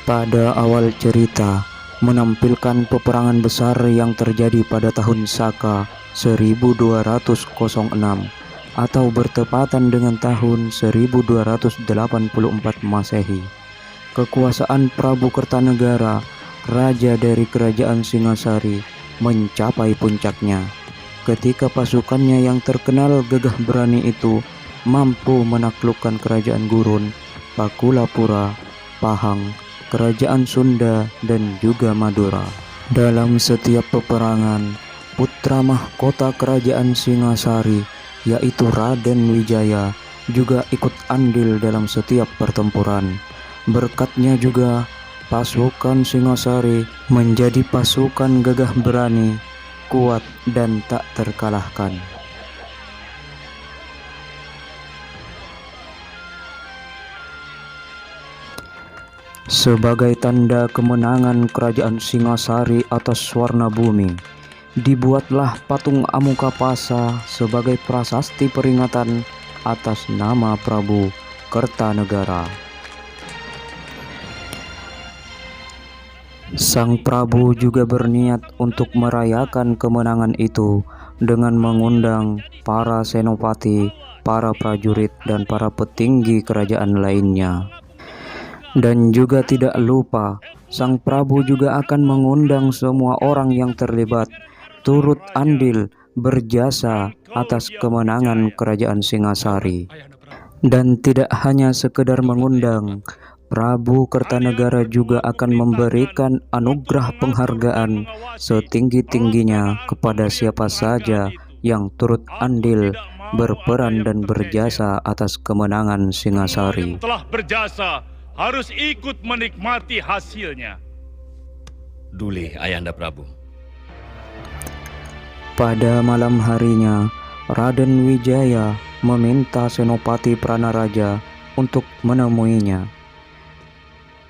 Pada awal cerita, menampilkan peperangan besar yang terjadi pada tahun Saka 1206 atau bertepatan dengan tahun 1284 Masehi. Kekuasaan Prabu Kertanegara, raja dari kerajaan Singasari, mencapai puncaknya ketika pasukannya yang terkenal gagah berani itu mampu menaklukkan kerajaan Gurun, Pakulapura, Pahang, kerajaan Sunda, dan juga Madura. Dalam setiap peperangan, putra mahkota kerajaan Singasari, yaitu Raden Wijaya, juga ikut andil dalam setiap pertempuran. Berkatnya juga, pasukan Singasari menjadi pasukan gagah berani, kuat, dan tak terkalahkan. Sebagai tanda kemenangan kerajaan Singasari atas Swarnabumi, dibuatlah patung Amukapasa sebagai prasasti peringatan atas nama Prabu Kertanegara. Sang Prabu juga berniat untuk merayakan kemenangan itu dengan mengundang para senopati, para prajurit, dan para petinggi kerajaan lainnya. Dan juga tidak lupa, Sang Prabu juga akan mengundang semua orang yang terlibat turut andil berjasa atas kemenangan kerajaan Singasari. Dan tidak hanya sekedar mengundang, Prabu Kertanegara juga akan memberikan anugerah penghargaan setinggi-tingginya kepada siapa saja yang turut andil, berperan, dan berjasa atas kemenangan Singasari. Yang telah berjasa harus ikut menikmati hasilnya. Duli, Ayahanda Prabu. Pada malam harinya, Raden Wijaya meminta Senopati Pranaraja untuk menemuinya.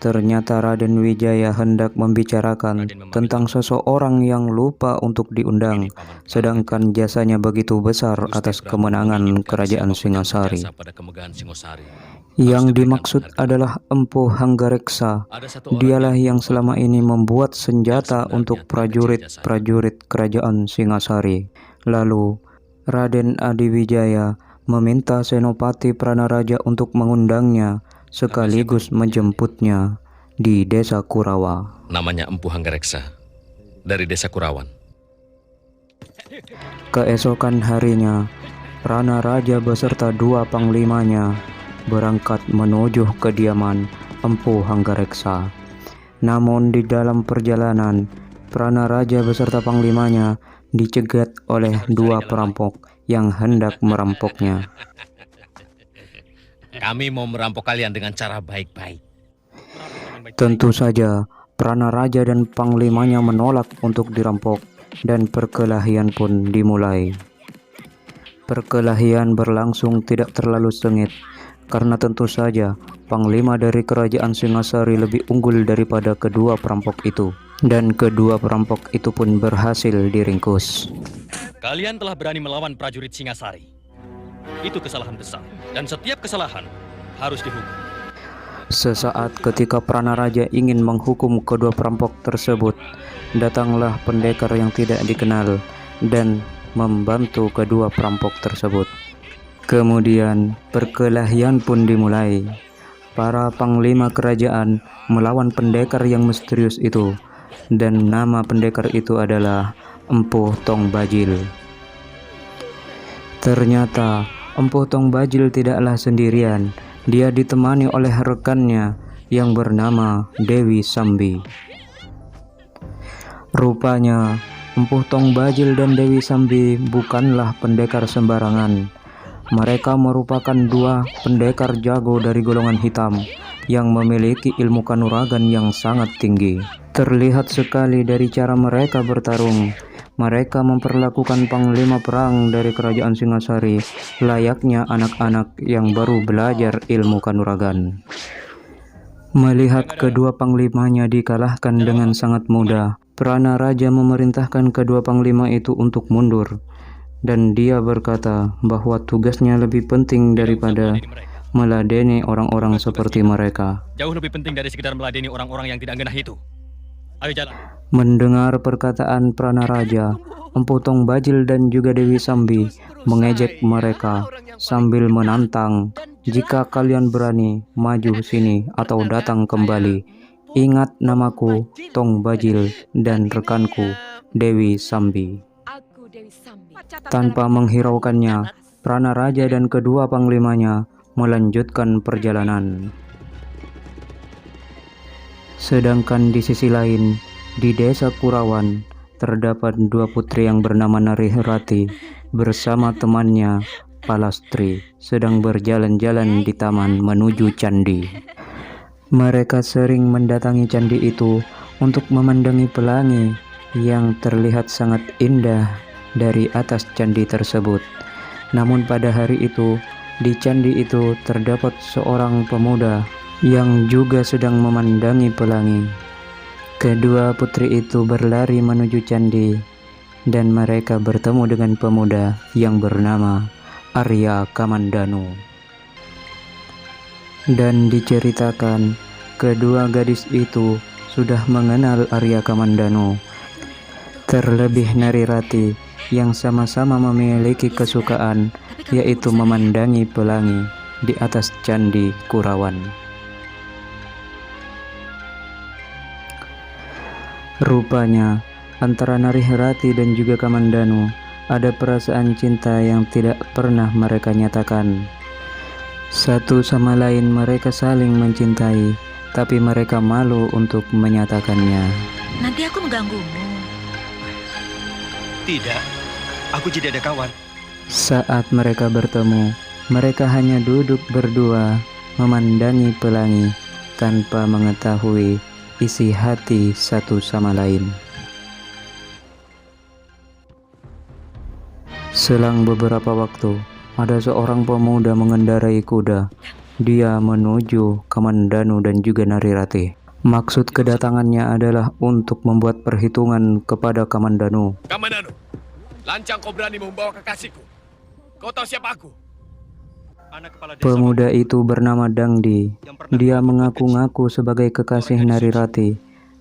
Ternyata Raden Wijaya hendak membicarakan tentang seseorang yang lupa untuk diundang, sedangkan jasanya begitu besar atas kemenangan kerajaan Singasari. Yang dimaksud adalah Empu Hanggareksa. Dialah yang selama ini membuat senjata untuk prajurit-prajurit kerajaan Singasari. Lalu Raden Adiwijaya meminta Senopati Pranaraja untuk mengundangnya sekaligus menjemputnya di desa Kurawa. Namanya Empu Hanggareksa, dari desa Kurawan. Keesokan harinya, Pranaraja beserta dua panglimanya berangkat menuju kediaman Empu Hanggareksa. Namun di dalam perjalanan, Pranaraja beserta panglimanya dicegat oleh dua perampok yang hendak merampoknya. Kami mau merampok kalian dengan cara baik-baik. Tentu saja, Pranaraja dan panglimanya menolak untuk dirampok, dan perkelahian pun dimulai. Perkelahian berlangsung tidak terlalu sengit, karena tentu saja panglima dari kerajaan Singasari lebih unggul daripada kedua perampok itu, dan kedua perampok itu pun berhasil diringkus. Kalian telah berani melawan prajurit Singasari. Itu kesalahan besar, dan setiap kesalahan harus dihukum. Sesaat ketika Pranaraja ingin menghukum kedua perampok tersebut, datanglah pendekar yang tidak dikenal dan membantu kedua perampok tersebut. Kemudian perkelahian pun dimulai. Para panglima kerajaan melawan pendekar yang misterius itu, dan nama pendekar itu adalah Empu Tong Bajil. Ternyata Empu Tong Bajil tidaklah sendirian. Dia ditemani oleh rekannya yang bernama Dewi Sambi. Rupanya Empu Tong Bajil dan Dewi Sambi bukanlah pendekar sembarangan. Mereka merupakan dua pendekar jago dari golongan hitam yang memiliki ilmu kanuragan yang sangat tinggi. Terlihat sekali dari cara mereka bertarung. Mereka memperlakukan panglima perang dari kerajaan Singasari layaknya anak-anak yang baru belajar ilmu kanuragan. Melihat kedua panglimanya dikalahkan dengan sangat mudah, Pranaraja memerintahkan kedua panglima itu untuk mundur, dan dia berkata bahwa tugasnya lebih penting daripada meladeni orang-orang seperti mereka. Jauh lebih penting dari sekedar meladeni orang-orang yang tidak genah itu. Ayo jalan. Mendengar perkataan Pranaraja, Empu Tong Bajil dan juga Dewi Sambi mengejek mereka sambil menantang, "Jika kalian berani maju sini atau datang kembali, ingat namaku Tong Bajil dan rekanku Dewi Sambi." Tanpa menghiraukannya, Pranaraja dan kedua panglimanya melanjutkan perjalanan. Sedangkan di sisi lain, di desa Kurawan, terdapat dua putri yang bernama Narirati bersama temannya Palastri sedang berjalan-jalan di taman menuju candi. Mereka sering mendatangi candi itu untuk memandangi pelangi yang terlihat sangat indah dari atas candi tersebut. Namun pada hari itu, di candi itu terdapat seorang pemuda yang juga sedang memandangi pelangi. Kedua putri itu berlari menuju candi dan mereka bertemu dengan pemuda yang bernama Arya Kamandanu. Dan diceritakan kedua gadis itu sudah mengenal Arya Kamandanu, terlebih Narirati yang sama-sama memiliki kesukaan yaitu memandangi pelangi di atas candi Kurawan. Rupanya antara Narirati dan juga Kamandanu ada perasaan cinta yang tidak pernah mereka nyatakan. Satu sama lain mereka saling mencintai, tapi mereka malu untuk menyatakannya. Nanti aku mengganggumu. Tidak, aku jadi ada kawan. Saat mereka bertemu, mereka hanya duduk berdua memandangi pelangi tanpa mengetahui isi hati satu sama lain. Selang beberapa waktu, ada seorang pemuda mengendarai kuda. Dia menuju Kamandanu dan juga Narirati. Maksud kedatangannya adalah untuk membuat perhitungan kepada Kamandanu. Kamandanu, lancang kau berani membawa kekasihku. Kau tahu siapa aku? Anak kepala desa. Pemuda itu bernama Dangdi. Dia mengaku-ngaku sebagai kekasih Narirati.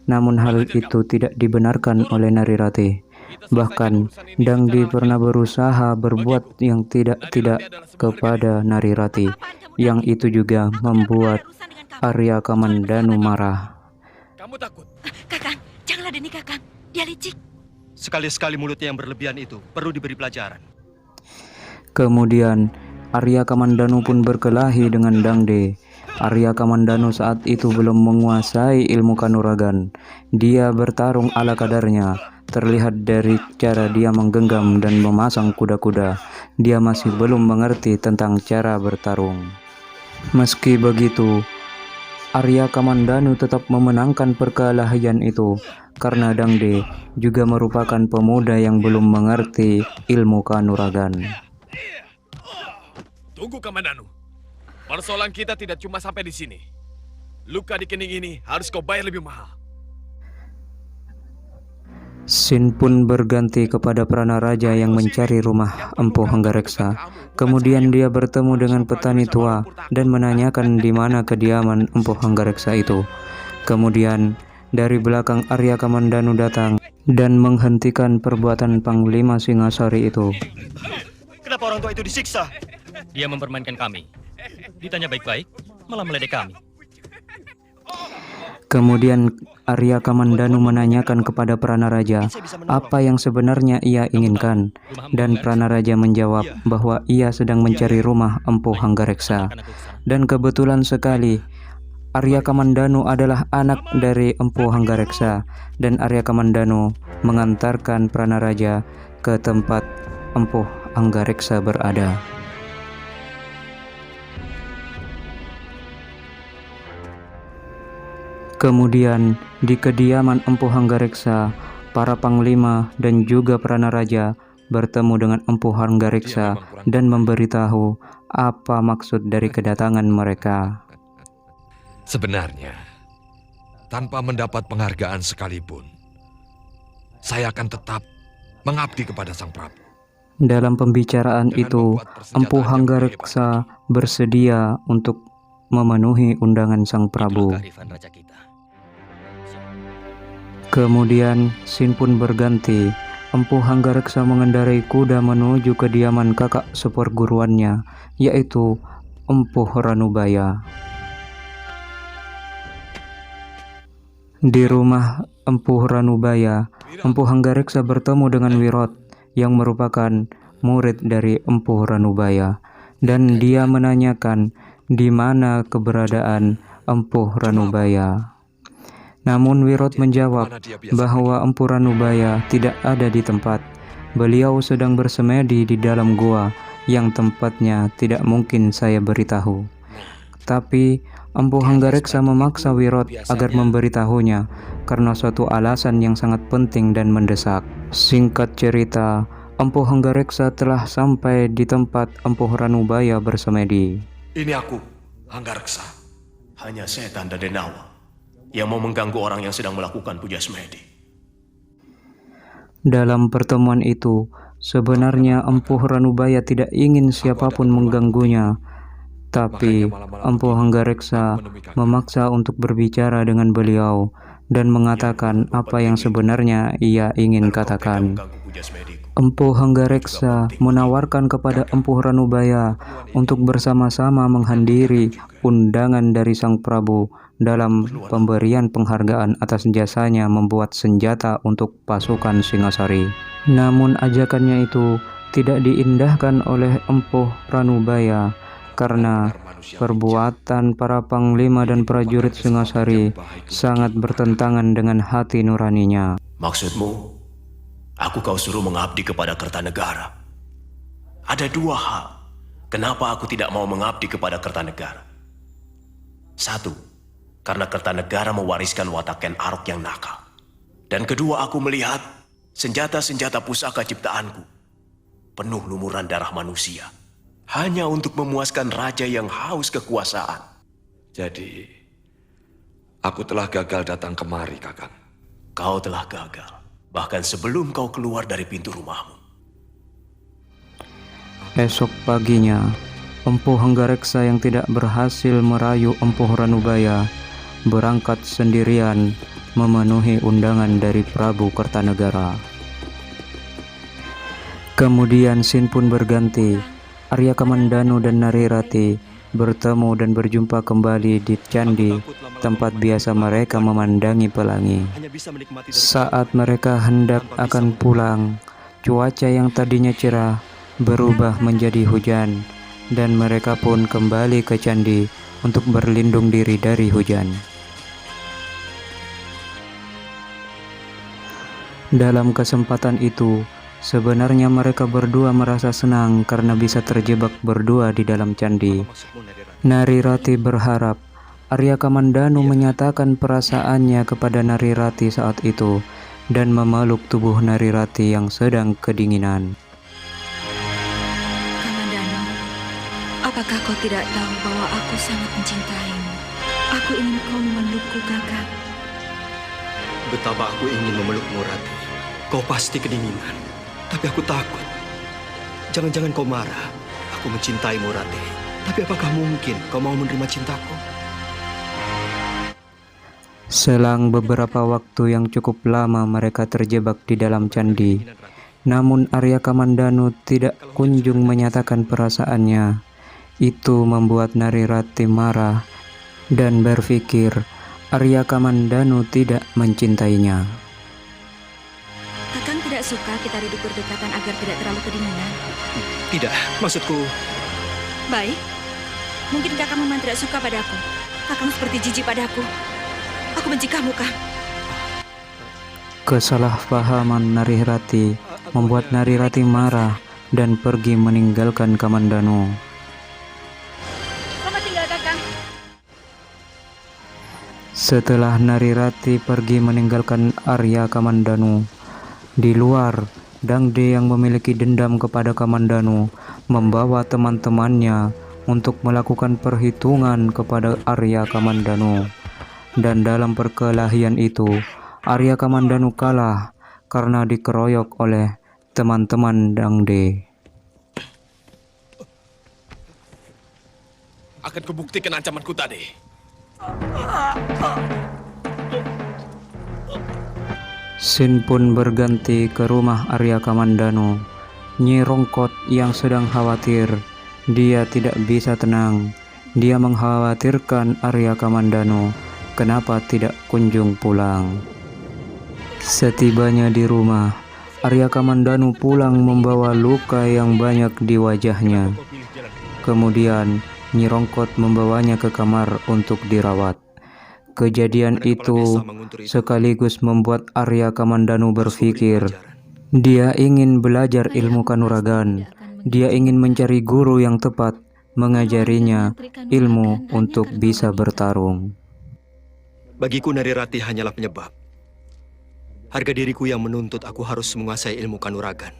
Namun hal itu tidak dibenarkan oleh Narirati. Bahkan Dangdi pernah berusaha berbuat yang tidak-tidak kepada Narirati, yang itu juga membuat Arya Kamandanu marah. Kamu takut? Kakang, jangan ladeni Kakang. Dia licik. Sekali-sekali mulutnya yang berlebihan itu perlu diberi pelajaran. Kemudian Arya Kamandanu pun berkelahi dengan Dangdi. Arya Kamandanu saat itu belum menguasai ilmu kanuragan. Dia bertarung ala kadarnya. Terlihat dari cara dia menggenggam dan memasang kuda-kuda. Dia masih belum mengerti tentang cara bertarung. Meski begitu, Arya Kamandanu tetap memenangkan perkelahian itu karena Dangdi juga merupakan pemuda yang belum mengerti ilmu kanuragan. Tunggu Kamandanu. Persoalan kita tidak cuma sampai di sini. Luka di kening ini harus kau bayar lebih mahal. Sin pun berganti kepada Pranaraja yang mencari rumah Empu Hanggareksa. Kemudian dia bertemu dengan petani tua dan menanyakan di mana kediaman Empu Hanggareksa itu. Kemudian dari belakang Arya Kamandanu datang dan menghentikan perbuatan Panglima Singasari itu. Kenapa orang tua itu disiksa? Dia mempermainkan kami. Ditanya baik-baik, malah meledek kami. Kemudian Arya Kamandanu menanyakan kepada Pranaraja apa yang sebenarnya ia inginkan, dan Pranaraja menjawab bahwa ia sedang mencari rumah Empu Hanggareksa. Dan kebetulan sekali Arya Kamandanu adalah anak dari Empu Hanggareksa, dan Arya Kamandanu mengantarkan Pranaraja ke tempat Empu Hanggareksa berada. Kemudian di kediaman Empu Hanggareksa, para panglima dan juga Pranaraja bertemu dengan Empu Hanggareksa dan memberitahu apa maksud dari kedatangan mereka. Sebenarnya, tanpa mendapat penghargaan sekalipun, saya akan tetap mengabdi kepada Sang Prabu. Dalam pembicaraan Dengan itu, membuat persenjataan Empu yang Hanggareksa bersedia untuk memenuhi undangan Sang Itulah Prabu. kearifan raja kita. Kemudian Sin pun berganti. Empu Hanggareksa mengendarai kuda menuju kediaman kakak seperguruannya, yaitu Empu Ranubaya. Di rumah Empu Ranubaya, Empu Hanggareksa bertemu dengan Wirot yang merupakan murid dari Empu Ranubaya, dan dia menanyakan di mana keberadaan Empu Ranubaya. Namun Wirot menjawab bahwa Empu Ranubaya tidak ada di tempat. Beliau sedang bersemedi di dalam gua yang tempatnya tidak mungkin saya beritahu. Tapi Empu Hanggareksa memaksa Wirot agar memberitahunya karena suatu alasan yang sangat penting dan mendesak. Singkat cerita, Empu Hanggareksa telah sampai di tempat Empu Ranubaya bersemedi. Ini aku, Hanggareksa. Hanya setan dan denawa yang mau mengganggu orang yang sedang melakukan puja semedi. Dalam pertemuan itu, sebenarnya Empu Ranubaya tidak ingin siapapun mengganggunya, tapi Empu Hanggareksa memaksa untuk berbicara dengan beliau dan mengatakan apa yang sebenarnya ia ingin katakan. Empu Hanggareksa menawarkan kepada Empu Ranubaya untuk bersama-sama menghadiri undangan dari Sang Prabu dalam pemberian penghargaan atas jasanya membuat senjata untuk pasukan Singasari. Namun ajakannya itu tidak diindahkan oleh Empu Ranubaya karena perbuatan para panglima dan prajurit Singasari sangat bertentangan dengan hati nuraninya. Maksudmu, aku kau suruh mengabdi kepada Kertanegara. Ada dua hal kenapa aku tidak mau mengabdi kepada Kertanegara. Satu, karena Kertanegara mewariskan watak Ken Arok yang nakal. Dan kedua, aku melihat senjata-senjata pusaka ciptaanku penuh lumuran darah manusia hanya untuk memuaskan raja yang haus kekuasaan. Jadi, aku telah gagal datang kemari, Kakang. Kau telah gagal, bahkan sebelum kau keluar dari pintu rumahmu. Esok paginya, Empu Hanggareksa yang tidak berhasil merayu Empu Ranubaya berangkat sendirian memenuhi undangan dari Prabu Kertanegara. Kemudian Sin pun berganti. Arya Kamandanu dan Narirati bertemu dan berjumpa kembali di candi tempat biasa mereka memandangi pelangi. Saat mereka hendak akan pulang, cuaca yang tadinya cerah berubah menjadi hujan, dan mereka pun kembali ke candi untuk berlindung diri dari hujan. Dalam kesempatan itu, sebenarnya mereka berdua merasa senang karena bisa terjebak berdua di dalam candi. Narirati berharap Arya Kamandanu menyatakan perasaannya kepada Narirati saat itu dan memeluk tubuh Narirati yang sedang kedinginan. Kamandanu, apakah kau tidak tahu bahwa aku sangat mencintaimu? Aku ingin kau memelukku, kakak. Betapa aku ingin memelukmu, Rati. Kau pasti kedinginan, tapi aku takut. Jangan-jangan kau marah. Aku mencintaimu, Rati. Tapi apakah mungkin kau mau menerima cintaku? Selang beberapa waktu yang cukup lama mereka terjebak di dalam candi. Namun Arya Kamandanu tidak kunjung menyatakan perasaannya. Itu membuat Narirati marah dan berpikir Arya Kamandanu tidak mencintainya. Kakang tidak suka kita duduk berdekatan agar tidak terlalu kedinginan. Tidak, maksudku... Baik, mungkin kakang memang tidak suka padaku. Kakang seperti jijik padaku. Aku benci kamu, Kang. Kesalahpahaman Narirati membuat Narirati marah dan pergi meninggalkan Kamandanu. Selamat tinggal, Kakang. Setelah Narirati pergi meninggalkan Arya Kamandanu, di luar, Dangde yang memiliki dendam kepada Kamandanu membawa teman-temannya untuk melakukan perhitungan kepada Arya Kamandanu. Dan dalam perkelahian itu, Arya Kamandanu kalah karena dikeroyok oleh teman-teman Dangde. akan kubuktikan ancamanku tadi. Scene pun berganti ke rumah Arya Kamandanu. Nyi Rongkot yang sedang khawatir. Dia tidak bisa tenang. Dia mengkhawatirkan Arya Kamandanu. Kenapa tidak kunjung pulang? Setibanya di rumah, Arya Kamandanu pulang membawa luka yang banyak di wajahnya. Kemudian Nyi Rongkot membawanya ke kamar untuk dirawat. Kejadian itu sekaligus membuat Arya Kamandanu berpikir, dia ingin belajar ilmu kanuragan. Dia ingin mencari guru yang tepat, mengajarinya ilmu untuk bisa bertarung. Bagiku Narirati hanyalah penyebab. Harga diriku yang menuntut aku harus menguasai ilmu kanuragan.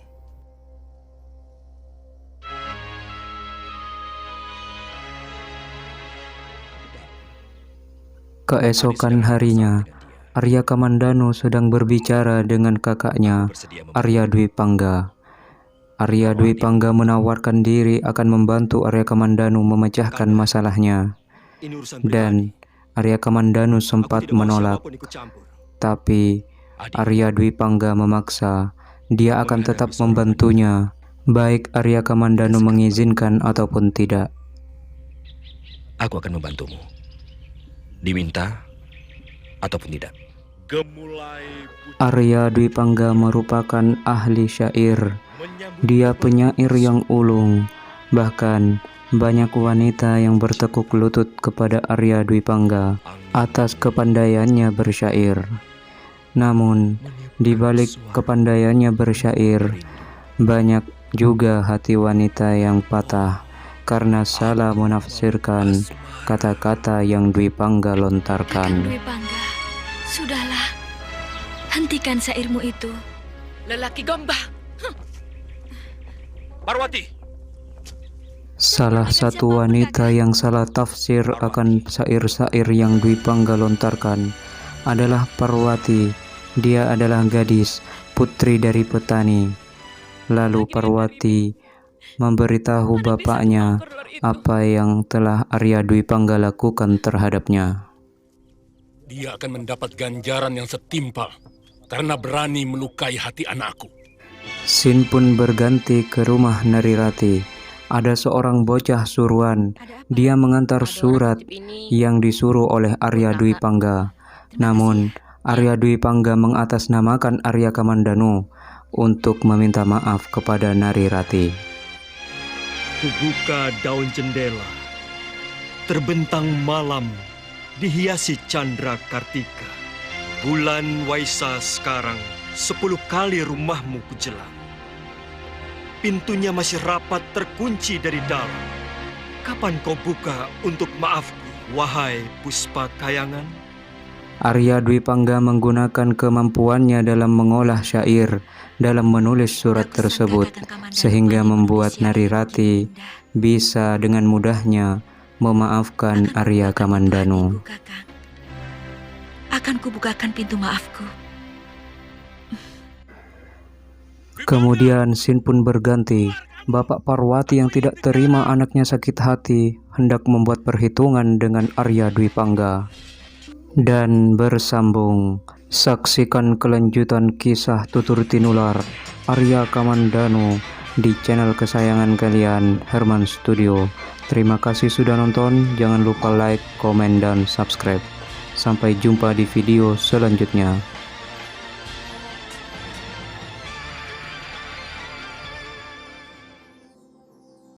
Keesokan harinya, Arya Kamandanu sedang berbicara dengan kakaknya, Arya Dwi Pangga. Arya Dwi Pangga menawarkan diri akan membantu Arya Kamandanu memecahkan masalahnya. Dan Arya Kamandanu sempat menolak, tapi Arya Dwi Pangga memaksa dia akan tetap membantunya, baik Arya Kamandanu mengizinkan ataupun tidak. Aku akan membantumu. Diminta ataupun tidak. Arya Dwi Pangga merupakan ahli syair. Dia penyair yang ulung. Bahkan banyak wanita yang bertekuk lutut kepada Arya Dwi Pangga atas kepandaiannya bersyair. Namun, di balik kepandaiannya bersyair, banyak juga hati wanita yang patah karena salah menafsirkan kata-kata yang Dwi Pangga lontarkan. Dwi Pangga, sudahlah. Hentikan syairmu itu. Lelaki gombang. Parwati! Salah satu wanita yang salah tafsir akan syair-syair yang Dwi Pangga lontarkan adalah Parwati. Dia adalah gadis, putri dari petani. Lalu Parwati memberitahu bapaknya apa yang telah Arya Dwi Pangga lakukan terhadapnya. Dia akan mendapat ganjaran yang setimpal karena berani melukai hati anakku. Scene pun berganti ke rumah Narirati. Ada seorang bocah suruhan. Dia mengantar surat yang disuruh oleh Arya Dwi Pangga. Namun Arya Dwi Pangga mengatasnamakan Arya Kamandanu untuk meminta maaf kepada Narirati. Kubuka daun jendela, terbentang malam, dihiasi candra kartika. Bulan Waisa sekarang 10 kali rumahmu kujelang. Pintunya masih rapat terkunci dari dalam. Kapan kau buka untuk maafku, wahai Puspa Kayangan? Arya Dwi Pangga menggunakan kemampuannya dalam mengolah syair, dalam menulis surat tersebut, sehingga membuat Narirati bisa dengan mudahnya memaafkan Arya Kamandanu. Akan kubukakan pintu maafku. Kemudian scene pun berganti. Bapak Parwati yang tidak terima anaknya sakit hati hendak membuat perhitungan dengan Arya Dwi Pangga. Dan bersambung. Saksikan kelanjutan kisah Tutur Tinular Arya Kamandanu di channel kesayangan kalian, Herman Studio. Terima kasih sudah nonton. Jangan lupa like, komen, dan subscribe. Sampai jumpa di video selanjutnya.